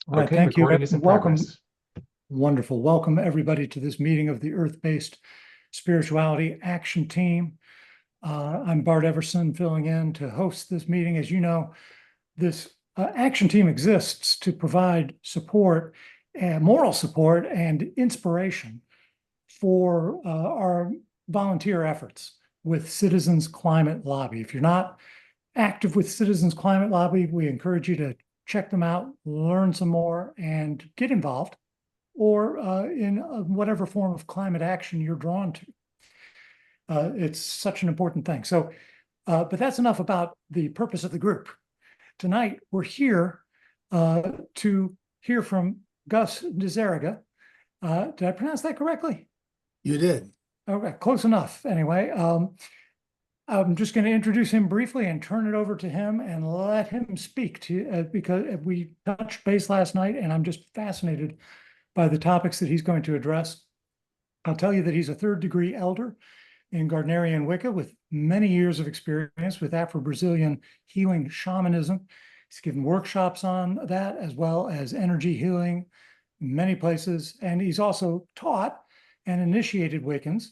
All right, Okay, thank you. recording is in Welcome. progress. Wonderful. Welcome, everybody, to this meeting of the Earth-Based Spirituality Action Team. I'm Bart Everson, filling in to host this meeting. As you know, this action team exists to provide support, moral support, and inspiration for our volunteer efforts with Citizens Climate Lobby. If you're not active with Citizens Climate Lobby, we encourage you to check them out, learn some more, and get involved, or in whatever form of climate action you're drawn to. It's such an important thing. So, but that's enough about the purpose of the group. Tonight, we're here to hear from Gus diZerega. Did I pronounce that correctly? You did. Okay, close enough. Anyway, I'm just going to introduce him briefly and turn it over to him and let him speak to because we touched base last night, and I'm just fascinated by the topics that he's going to address. I'll tell you that he's a third-degree elder in Gardnerian Wicca with many years of experience with Afro-Brazilian healing shamanism. He's given workshops on that as well as energy healing in many places, and he's also taught and initiated Wiccans.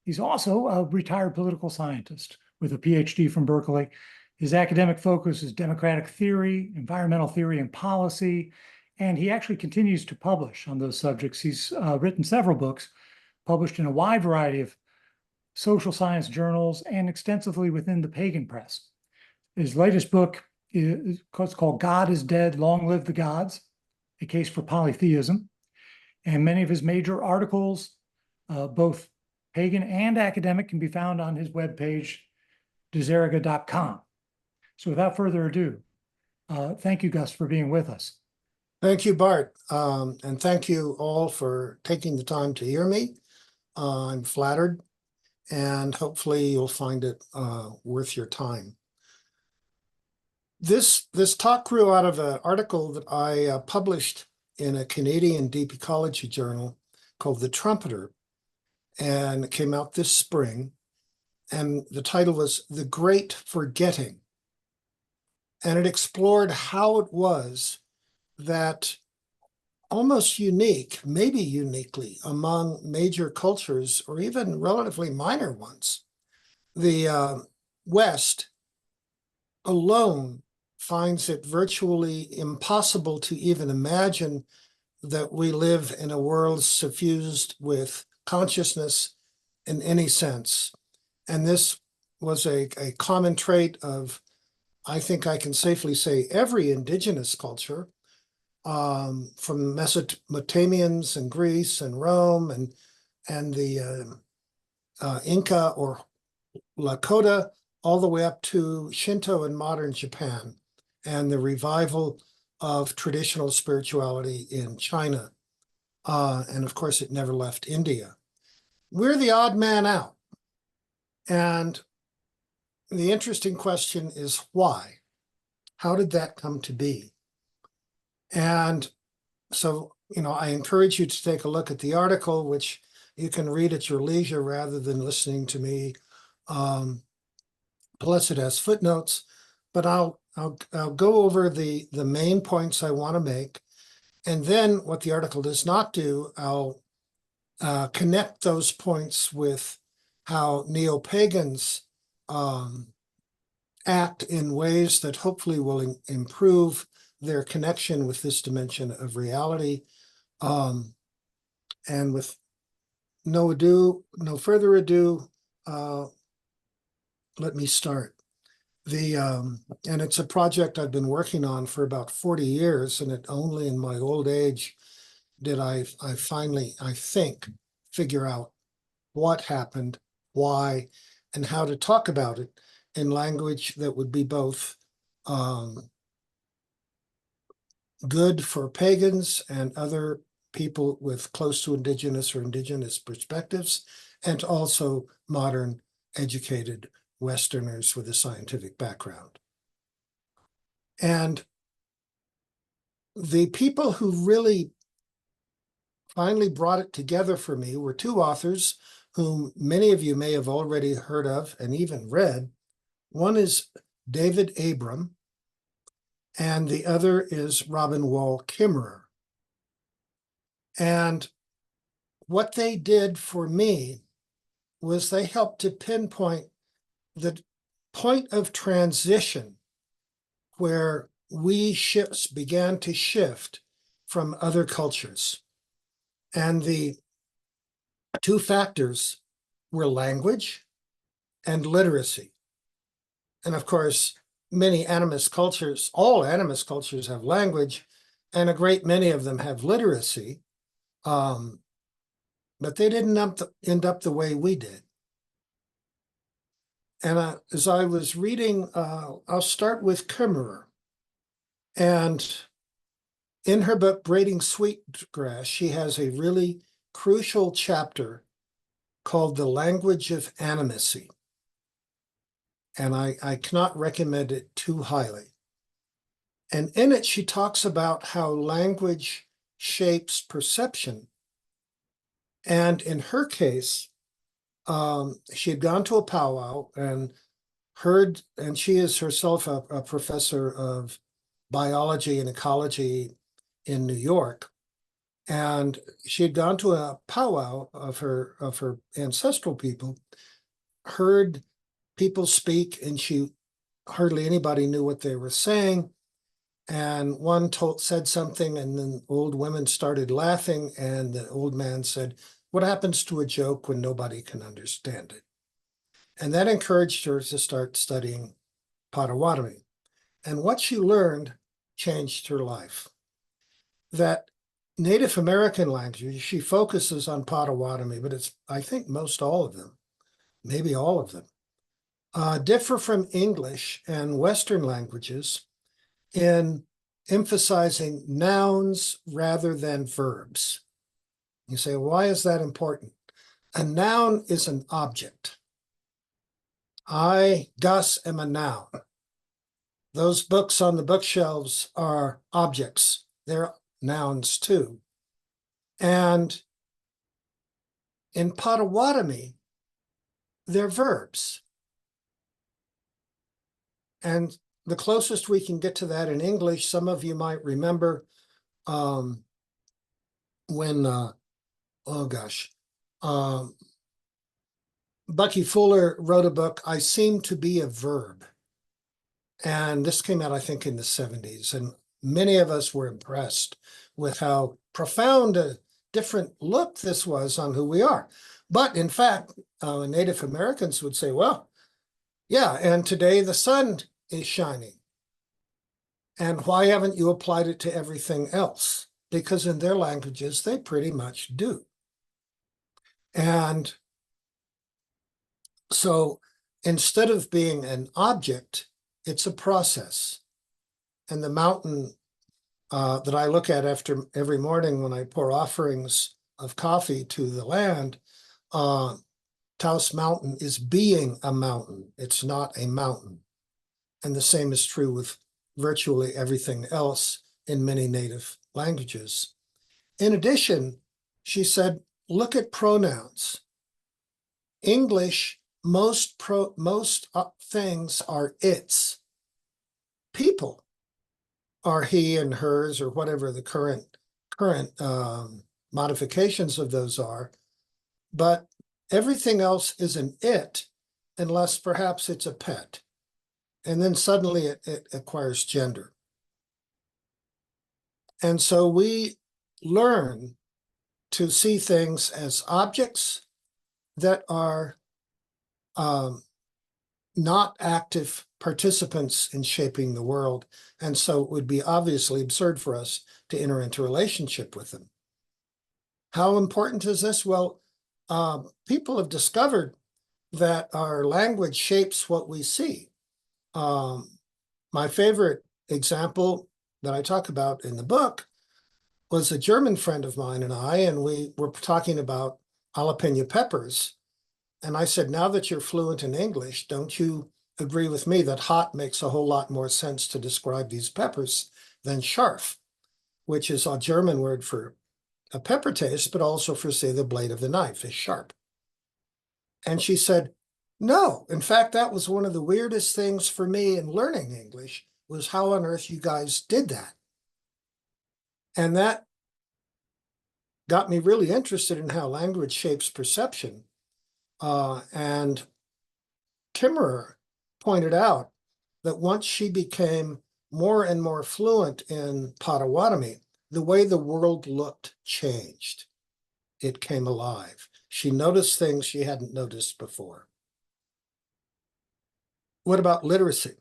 He's also a retired political scientist with a PhD from Berkeley. His academic focus is democratic theory, environmental theory, and policy, and he actually continues to publish on those subjects. He's written several books, published in a wide variety of social science journals and extensively within the pagan press. His latest book is called God is Dead, Long Live the Gods, A Case for Polytheism. And many of his major articles, both pagan and academic, can be found on his webpage, diZerega.com. So without further ado, thank you, Gus, for being with us. Thank you, Bart. And thank you all for taking the time to hear me. I'm flattered, and hopefully you'll find it worth your time. This talk grew out of an article that I published in a Canadian deep ecology journal called The Trumpeter, and it came out this spring. And the title was The Great Forgetting. And it explored how it was that almost unique, maybe uniquely among major cultures or even relatively minor ones, the West alone finds it virtually impossible to even imagine that we live in a world suffused with consciousness in any sense. And this was a common trait of, I think I can safely say, every indigenous culture, from Mesopotamians and Greece and Rome and the Inca or Lakota, all the way up to Shinto in modern Japan, and the revival of traditional spirituality in China. And of course, it never left India. We're the odd man out. And the interesting question is why? How did that come to be? And so, I encourage you to take a look at the article, which you can read at your leisure rather than listening to me. Plus, it has footnotes, but I'll go over the main points I want to make. And then what the article does not do, I'll connect those points with how neo-pagans act in ways that hopefully will improve their connection with this dimension of reality. And with no further ado, let me start. And it's a project I've been working on for about 40 years, and it only in my old age did I finally, I think, figure out what happened, why, and how to talk about it in language that would be both good for pagans and other people with close to indigenous or indigenous perspectives, and also modern educated Westerners with a scientific background. And the people who really finally brought it together for me were two authors whom many of you may have already heard of and even read. One is David Abram, and the other is Robin Wall Kimmerer. And what they did for me was they helped to pinpoint the point of transition where we ships began to shift from other cultures. And the two factors were language and literacy. And of course, many animist cultures, all animist cultures have language, and a great many of them have literacy. But they didn't end up the way we did. And as I was reading, I'll start with Kimmerer. And in her book, Braiding Sweetgrass, she has a really crucial chapter called The Language of Animacy. And I cannot recommend it too highly. And in it, she talks about how language shapes perception. And in her case, she had gone to a powwow and heard, and she is herself a professor of biology and ecology in New York. And she had gone to a powwow of her ancestral people, heard people speak, and hardly anybody knew what they were saying. And one said something, and then old women started laughing, and the old man said, "What happens to a joke when nobody can understand it?" And that encouraged her to start studying Potawatomi. And what she learned changed her life. That Native American language, she focuses on Potawatomi, but it's, I think, most all of them, maybe all of them, differ from English and Western languages in emphasizing nouns rather than verbs. You say, why is that important? A noun is an object. I, Gus, am a noun. Those books on the bookshelves are objects. They're nouns too. And in Potawatomi, they're verbs. And the closest we can get to that in English, some of you might remember when, Bucky Fuller wrote a book, I Seem to Be a Verb. And this came out, I think, in the 70s. And many of us were impressed with how profound a different look this was on who we are. But in fact, Native Americans would say, well, yeah, and today the sun is shining. And why haven't you applied it to everything else? Because in their languages, they pretty much do. And so instead of being an object, it's a process. And the mountain that I look at after every morning when I pour offerings of coffee to the land, Taos Mountain is being a mountain. It's not a mountain. And the same is true with virtually everything else in many native languages. In addition, she said, look at pronouns. English, most things are its. People are he and hers or whatever the current modifications of those are. But everything else is an it, unless perhaps it's a pet. And then suddenly it acquires gender. And so we learn to see things as objects that are not active participants in shaping the world. And so it would be obviously absurd for us to enter into a relationship with them. How important is this? Well, people have discovered that our language shapes what we see. My favorite example that I talk about in the book was a German friend of mine and we were talking about jalapeno peppers. And I said, now that you're fluent in English, don't you agree with me that hot makes a whole lot more sense to describe these peppers than scharf, which is a German word for a pepper taste, but also for, say, the blade of the knife is sharp. And she said, no, in fact, that was one of the weirdest things for me in learning English, was how on earth you guys did that. And that got me really interested in how language shapes perception. And Kimmerer pointed out that once she became more and more fluent in Potawatomi, the way the world looked changed. It came alive. She noticed things she hadn't noticed before. What about literacy?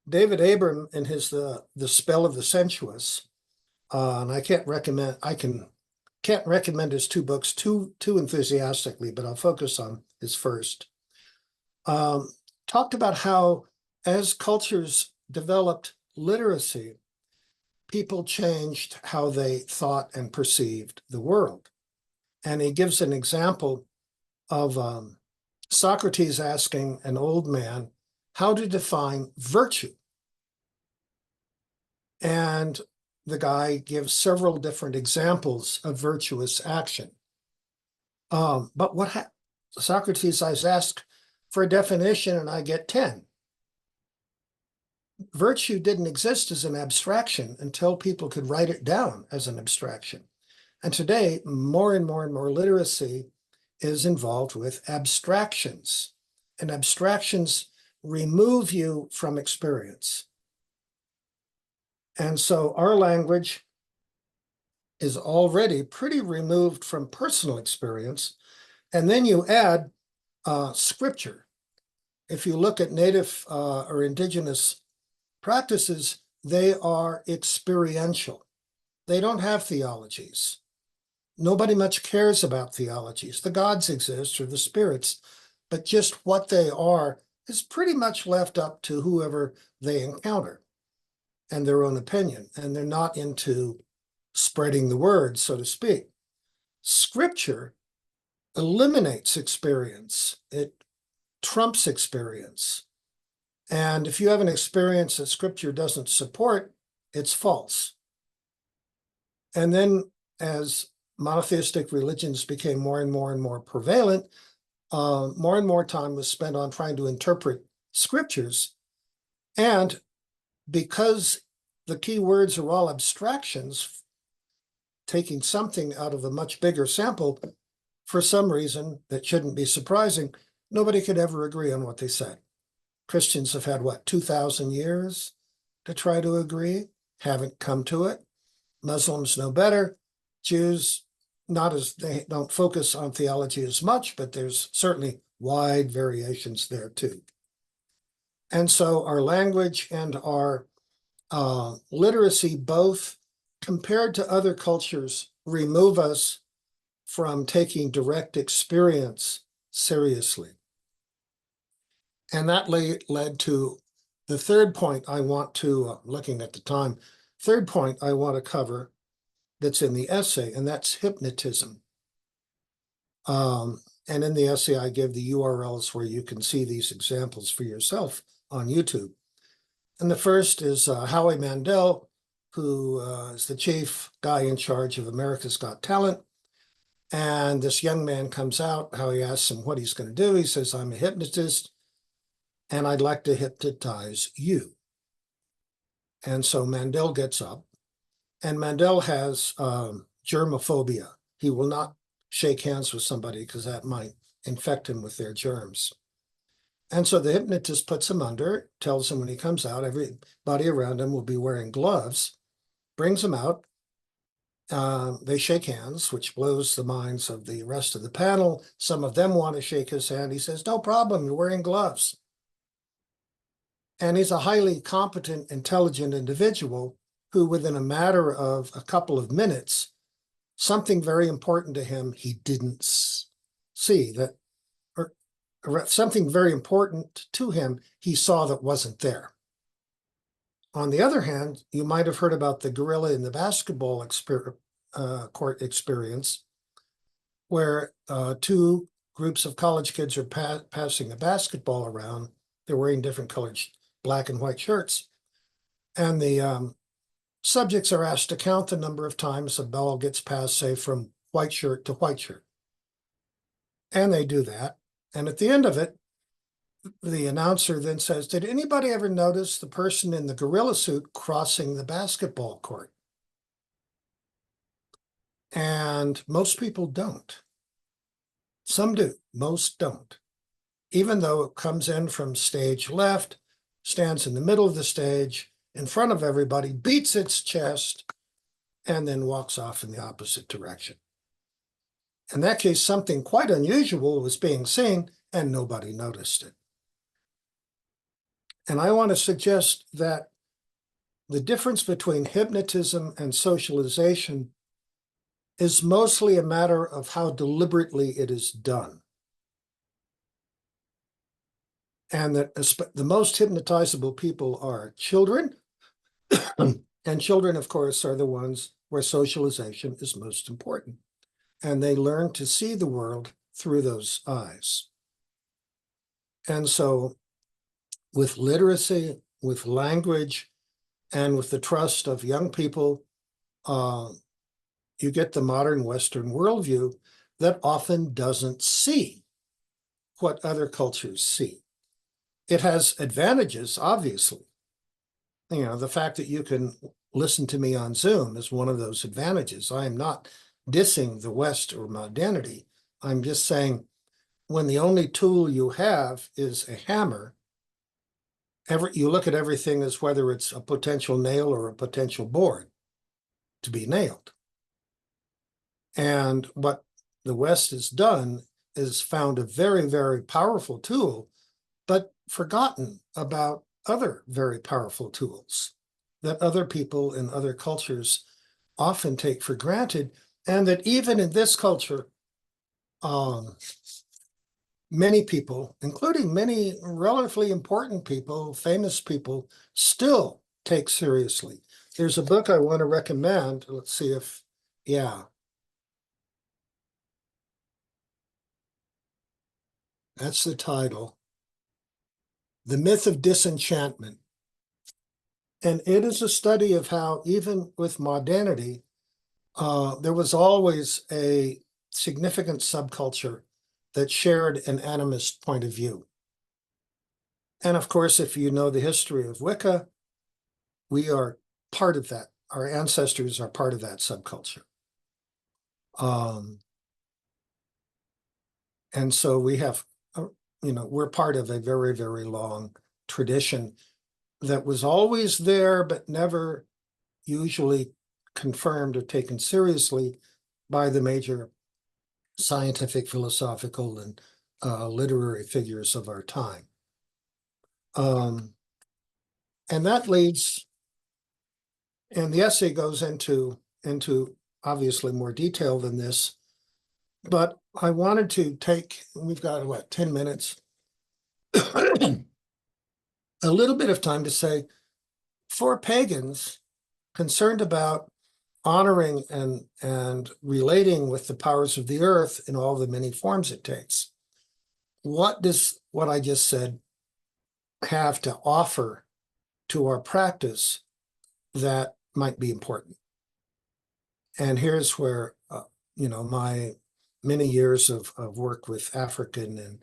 David Abram in his The Spell of the Sensuous, and I can't recommend his two books too enthusiastically, but I'll focus on his first. Talked about how as cultures developed literacy, people changed how they thought and perceived the world. And he gives an example of Socrates asking an old man how to define virtue. And the guy gives several different examples of virtuous action. But Socrates, I ask for a definition and I get 10. Virtue didn't exist as an abstraction until people could write it down as an abstraction. And today, more and more and more literacy is involved with abstractions. And abstractions remove you from experience. And so our language is already pretty removed from personal experience. And then you add scripture. If you look at native or indigenous practices, they are experiential. They don't have theologies. Nobody much cares about theologies. The gods exist or the spirits, but just what they are is pretty much left up to whoever they encounter and their own opinion. And they're not into spreading the word, so to speak. Scripture eliminates experience. It trumps experience. And if you have an experience that scripture doesn't support, it's false. And then as monotheistic religions became more and more and more prevalent, more and more time was spent on trying to interpret scriptures. And because the key words are all abstractions, taking something out of a much bigger sample, for some reason that shouldn't be surprising, nobody could ever agree on what they said. Christians have had, 2,000 years to try to agree, haven't come to it. Muslims know better. Jews, they don't focus on theology as much, but there's certainly wide variations there too. And so our language and our literacy, both compared to other cultures, remove us from taking direct experience seriously. And that led to the third point I want to, looking at the time, third point I want to cover that's in the essay, and that's hypnotism. And in the essay, I give the URLs where you can see these examples for yourself on YouTube. And the first is Howie Mandel, who is the chief guy in charge of America's Got Talent. And this young man comes out, Howie asks him what he's going to do. He says, I'm a hypnotist, and I'd like to hypnotize you. And so Mandel gets up, and Mandel has germophobia. He will not shake hands with somebody because that might infect him with their germs. And so the hypnotist puts him under, tells him when he comes out, everybody around him will be wearing gloves, brings him out. They shake hands, which blows the minds of the rest of the panel. Some of them want to shake his hand. He says, no problem, you're wearing gloves. And he's a highly competent, intelligent individual who, within a matter of a couple of minutes, something very important to him he didn't see, that, or something very important to him he saw that wasn't there. On the other hand, you might have heard about the gorilla in the basketball court experience, where two groups of college kids are passing a basketball around. They're wearing different colored black and white shirts. And the subjects are asked to count the number of times a ball gets passed, say, from white shirt to white shirt. And they do that. And at the end of it, the announcer then says, did anybody ever notice the person in the gorilla suit crossing the basketball court? And most people don't. Some do, most don't. Even though it comes in from stage left, stands in the middle of the stage, in front of everybody, beats its chest, and then walks off in the opposite direction. In that case, something quite unusual was being seen, and nobody noticed it. And I want to suggest that the difference between hypnotism and socialization is mostly a matter of how deliberately it is done. And that the most hypnotizable people are children. And children, of course, are the ones where socialization is most important. And they learn to see the world through those eyes. And so with literacy, with language, and with the trust of young people, you get the modern Western worldview that often doesn't see what other cultures see. It has advantages, obviously. You know, the fact that you can listen to me on Zoom is one of those advantages. I am not dissing the West or modernity. I'm just saying when the only tool you have is a hammer, you look at everything as whether it's a potential nail or a potential board to be nailed. And what the West has done is found a very, very powerful tool, but forgotten about other very powerful tools that other people in other cultures often take for granted, and that even in this culture, many people, including many relatively important people, famous people, still take seriously. There's a book I want to recommend. Let's see if, yeah. That's the title. The Myth of Disenchantment. And it is a study of how even with modernity, there was always a significant subculture that shared an animist point of view. And of course, if you know the history of Wicca, we are part of that. Our ancestors are part of that subculture. And so we have, we're part of a very, very long tradition that was always there, but never usually confirmed or taken seriously by the major scientific, philosophical, and literary figures of our time. And that leads, and the essay goes into obviously more detail than this, but I wanted to take, we've got, what, 10 minutes? A little bit of time to say, for pagans concerned about honoring and relating with the powers of the earth in all the many forms it takes, what does what I just said have to offer to our practice that might be important? And here's where, my many years of work with African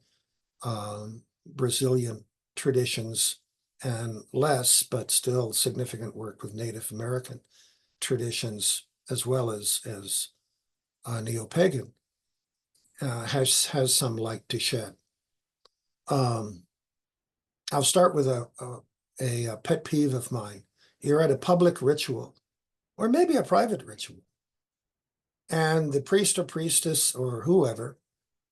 and Brazilian traditions, and less, but still significant work with Native American traditions, as well as neo-pagan, has some light to shed. I'll start with a pet peeve of mine. You're at a public ritual, or maybe a private ritual, and the priest or priestess or whoever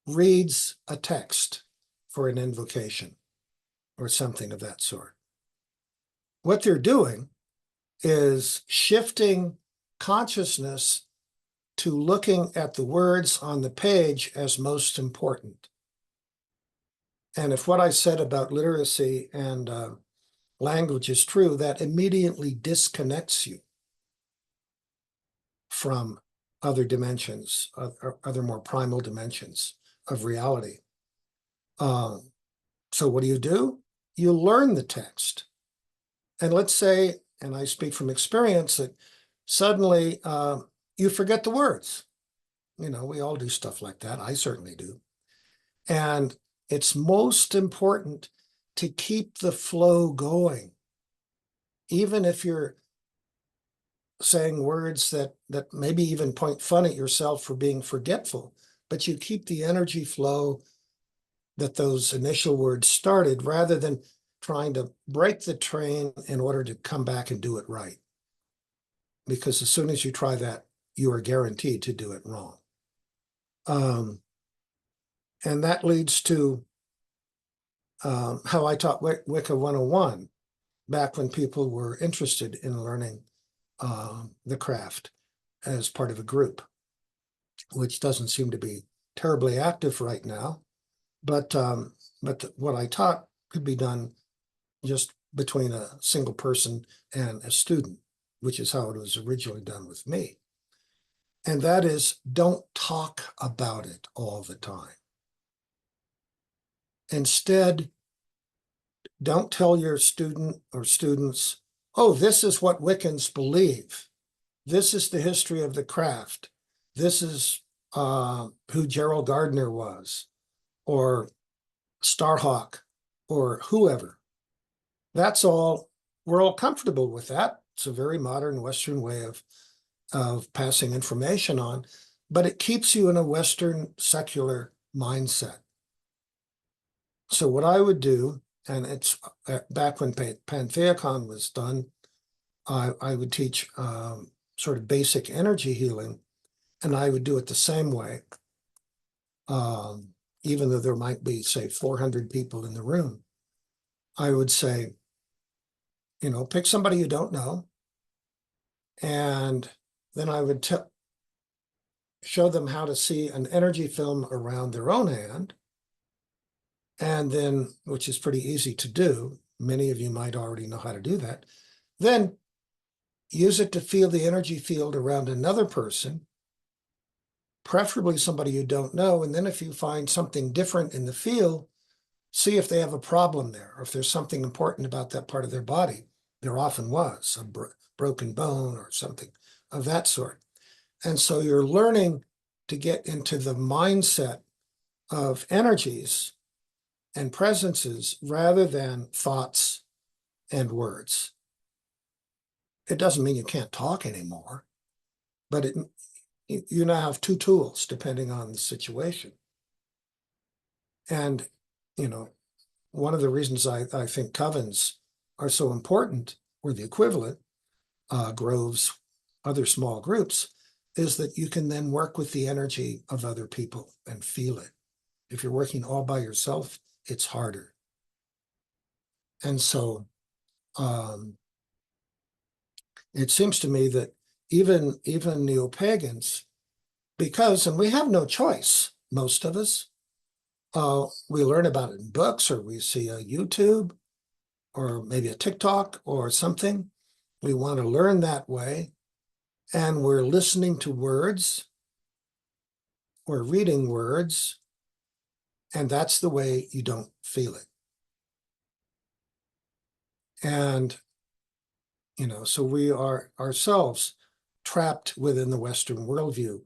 reads a text for an invocation or something of that sort. What they're doing is shifting consciousness to looking at the words on the page as most important. And if what I said about literacy and language is true, that immediately disconnects you from other dimensions, other more primal dimensions of reality. So what do? You learn the text. And let's say, and I speak from experience, that suddenly you forget the words. We all do stuff like that. I certainly do. And it's most important to keep the flow going. Even if you're saying words that maybe even point fun at yourself for being forgetful, but you keep the energy flow that those initial words started, rather than trying to break the train in order to come back and do it right. Because as soon as you try that, you are guaranteed to do it wrong. And that leads to how I taught Wicca 101 back when people were interested in learning the craft as part of a group, which doesn't seem to be terribly active right now. But what I taught could be done just between a single person and a student, which is how it was originally done with me. And that is, don't talk about it all the time. Instead, don't tell your student or students, oh, this is what Wiccans believe. This is the history of the craft. This is who Gerald Gardner was, or Starhawk, or whoever. That's all. We're all comfortable with that. It's a very modern Western way of passing information on, but it keeps you in a Western secular mindset. So what I would do, and it's back when Pantheacon was done, I would teach sort of basic energy healing, and I would do it the same way, even though there might be, say, 400 people in the room. I would say, pick somebody you don't know, and then I would show them how to see an energy film around their own hand, and then, which is pretty easy to do, many of you might already know how to do that, then use it to feel the energy field around another person, preferably somebody you don't know, and then if you find something different in the field, see if they have a problem there, or if there's something important about that part of their body. There often was a broken bone or something of that sort. And so you're learning to get into the mindset of energies and presences rather than thoughts and words. It doesn't mean you can't talk anymore, but you now have two tools depending on the situation. And, one of the reasons I think covens are so important, or the equivalent, groves, other small groups, is that you can then work with the energy of other people and feel it. If you're working all by yourself, it's harder. And so it seems to me that even neo-pagans, and we have no choice, most of us, we learn about it in books, or we see a YouTube, or maybe a TikTok or something. We want to learn that way, and we're listening to words, we're reading words, and that's the way you don't feel it. And, so we are ourselves trapped within the Western worldview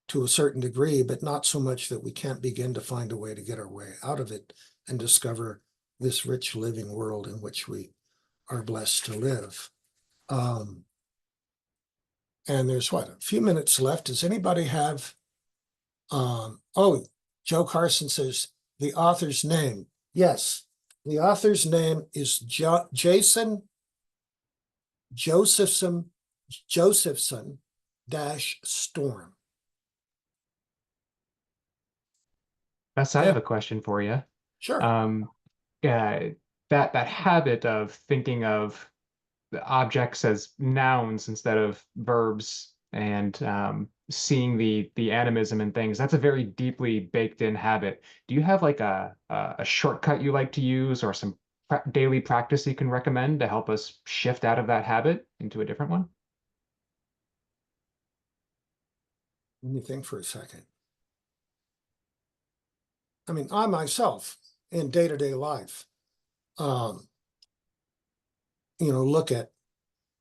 to a certain degree, but not so much that we can't begin to find a way to get our way out of it and discover this rich living world in which we are blessed to live. And there's a few minutes left. Does anybody have, Joe Carson says the author's name. Yes, the author's name is Jason Josephson -Storm. Bess, I have a question for you. Sure. That habit of thinking of the objects as nouns instead of verbs, and seeing the animism in things, that's a very deeply baked in habit. Do you have like a shortcut you like to use, or some daily practice you can recommend to help us shift out of that habit into a different one? Let me think for a second. I mean, I myself, in day-to-day life, look at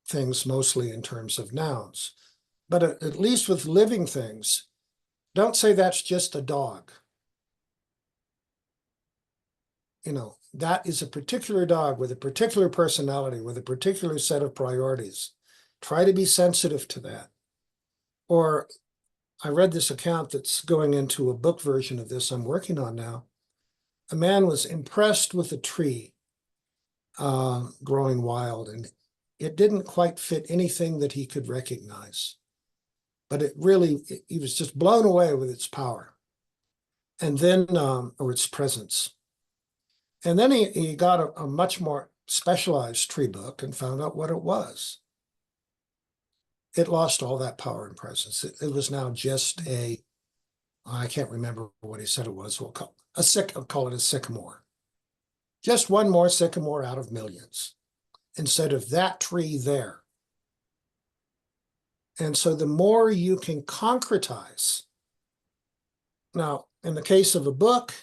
things mostly in terms of nouns. But at least with living things, don't say that's just a dog. that is a particular dog with a particular personality, with a particular set of priorities. Try to be sensitive to that. Or I read this account that's going into a book version of this I'm working on now. A man was impressed with a tree growing wild, and it didn't quite fit anything that he could recognize. But he was just blown away with its power. And then, or its presence. And then he got a much more specialized tree book and found out what it was. It lost all that power and presence. It was now just I can't remember what he said it was. We'll call it a sycamore. Just one more sycamore out of millions, instead of that tree there. And so the more you can concretize. Now, in the case of a book,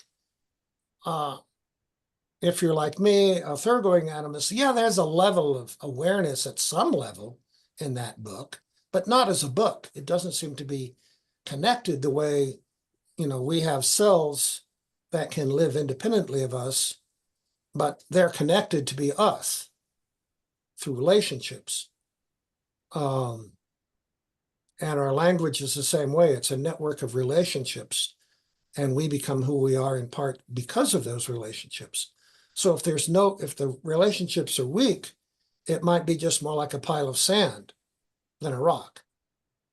if you're like me, a thoroughgoing animist, yeah, there's a level of awareness at some level in that book, but not as a book. It doesn't seem to be connected the way, we have cells that can live independently of us, but they're connected to be us through relationships. And our language is the same way. It's a network of relationships, and we become who we are in part because of those relationships. So if the relationships are weak, it might be just more like a pile of sand than a rock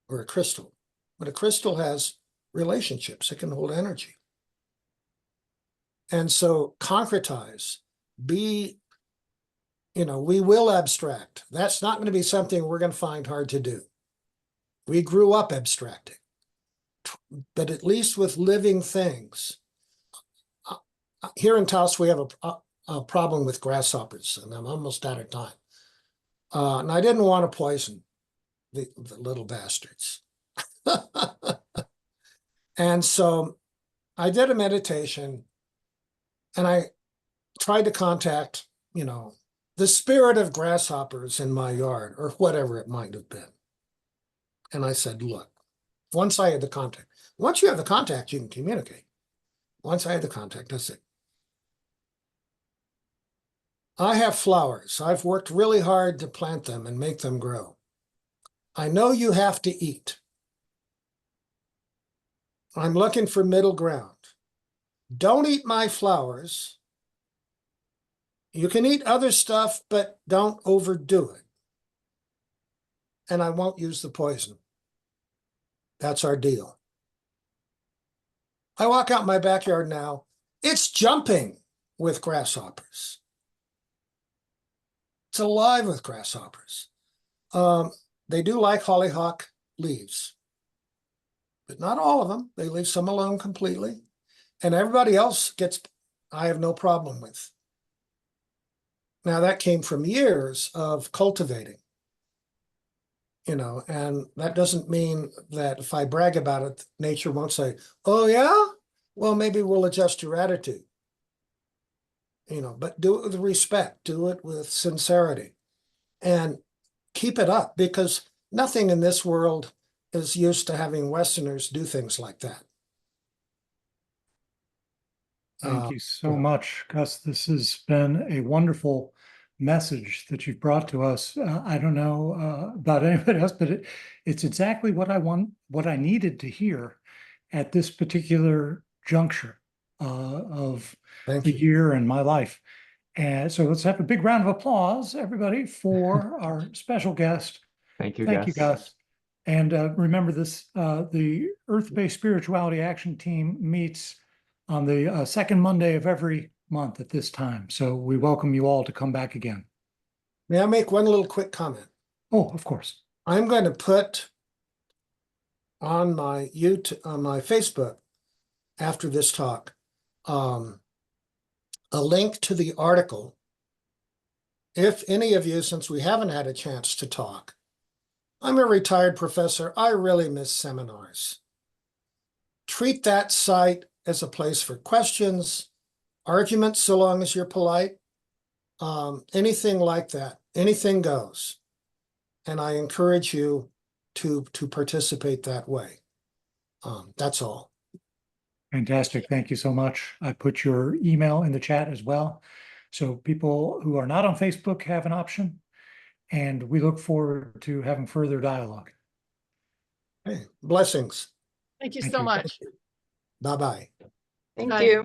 or a crystal. But a crystal has relationships. It can hold energy. And so concretize, we will abstract. That's not going to be something we're going to find hard to do. We grew up abstracting, but at least with living things. Here in Taos, we have a problem with grasshoppers, and I'm almost out of time. And I didn't want to poison the little bastards. And so I did a meditation, and I tried to contact, the spirit of grasshoppers in my yard, or whatever it might have been. And I said, look, once I had the contact, once you have the contact, you can communicate. Once I had the contact, I said, I have flowers. I've worked really hard to plant them and make them grow. I know you have to eat. I'm looking for middle ground. Don't eat my flowers. You can eat other stuff, but don't overdo it. And I won't use the poison. That's our deal. I walk out my backyard now. It's jumping with grasshoppers. It's alive with grasshoppers. They do like hollyhock leaves, but not all of them. They leave some alone completely. And everybody else I have no problem with. Now that came from years of cultivating, and that doesn't mean that if I brag about it, nature won't say, oh yeah, well, maybe we'll adjust your attitude. But do it with respect, do it with sincerity, and keep it up, because nothing in this world is used to having Westerners do things like that. Thank you so much, Gus. This has been a wonderful message that you've brought to us. I don't know about anybody else, but it's exactly what I needed to hear at this particular juncture of the year and my life. And so let's have a big round of applause, everybody, for our special guest. Thank you, Thank Gus. you, Gus. And remember this, the Earth-Based Spirituality Action Team meets on the second Monday of every month at this time. So we welcome you all to come back again. May I make one little quick comment? Oh, of course. I'm going to put on my Facebook after this talk a link to the article. If any of you, since we haven't had a chance to talk, I'm a retired professor. I really miss seminars. Treat that site as a place for questions, arguments, so long as you're polite, anything like that, anything goes. And I encourage you to participate that way. That's all. Fantastic. Thank you so much. I put your email in the chat as well. So people who are not on Facebook have an option, and we look forward to having further dialogue. Hey, blessings. Thank you Thank so you. much. Bye-bye. Thank Bye. you.